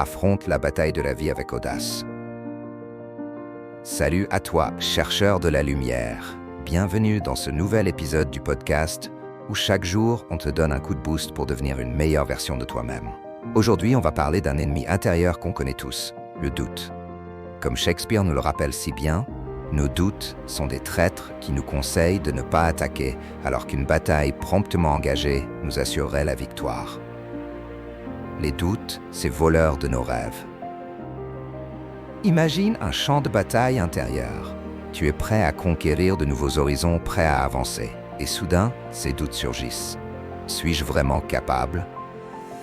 affronte la bataille de la vie avec audace. Salut à toi, chercheur de la lumière. Bienvenue dans ce nouvel épisode du podcast où chaque jour, on te donne un coup de boost pour devenir une meilleure version de toi-même. Aujourd'hui, on va parler d'un ennemi intérieur qu'on connaît tous, le doute. Comme Shakespeare nous le rappelle si bien, nos doutes sont des traîtres qui nous conseillent de ne pas attaquer, alors qu'une bataille promptement engagée nous assurerait la victoire. Les doutes, ces voleurs de nos rêves. Imagine un champ de bataille intérieur. Tu es prêt à conquérir de nouveaux horizons, prêt à avancer. Et soudain, ces doutes surgissent. Suis-je vraiment capable?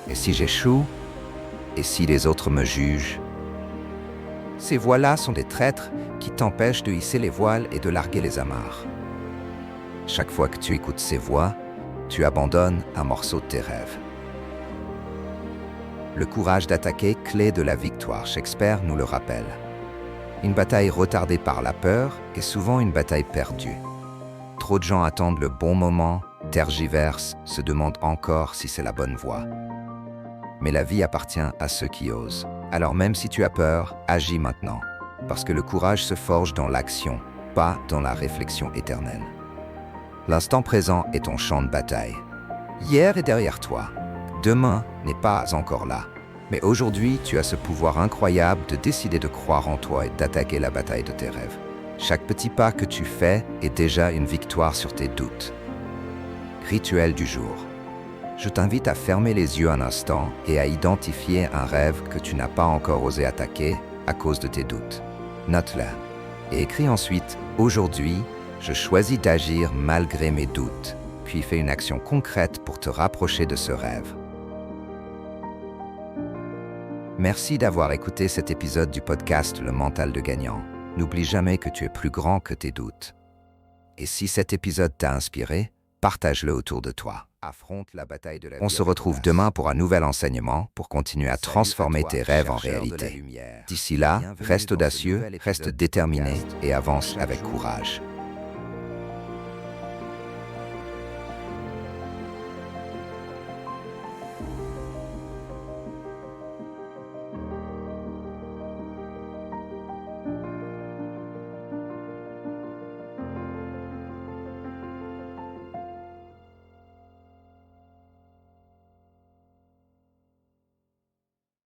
Et si j'échoue? Et si les autres me jugent? Ces voix-là sont des traîtres qui t'empêchent de hisser les voiles et de larguer les amarres. Chaque fois que tu écoutes ces voix, tu abandonnes un morceau de tes rêves. Le courage d'attaquer, clé de la victoire, Shakespeare nous le rappelle. Une bataille retardée par la peur est souvent une bataille perdue. Trop de gens attendent le bon moment, tergiversent, se demandent encore si c'est la bonne voie. Mais la vie appartient à ceux qui osent. Alors même si tu as peur, agis maintenant. Parce que le courage se forge dans l'action, pas dans la réflexion éternelle. L'instant présent est ton champ de bataille. Hier est derrière toi. Demain n'est pas encore là. Mais aujourd'hui, tu as ce pouvoir incroyable de décider de croire en toi et d'attaquer la bataille de tes rêves. Chaque petit pas que tu fais est déjà une victoire sur tes doutes. Rituel du jour. Je t'invite à fermer les yeux un instant et à identifier un rêve que tu n'as pas encore osé attaquer à cause de tes doutes. Note-le et écris ensuite « Aujourd'hui, je choisis d'agir malgré mes doutes », puis fais une action concrète pour te rapprocher de ce rêve. Merci d'avoir écouté cet épisode du podcast Le Mental de Gagnant. N'oublie jamais que tu es plus grand que tes doutes. Et si cet épisode t'a inspiré, partage-le autour de toi. Affronte la bataille de la vie. On se retrouve demain pour un nouvel enseignement pour continuer à transformer tes rêves en réalité. D'ici là, reste audacieux, reste déterminé et avance avec courage.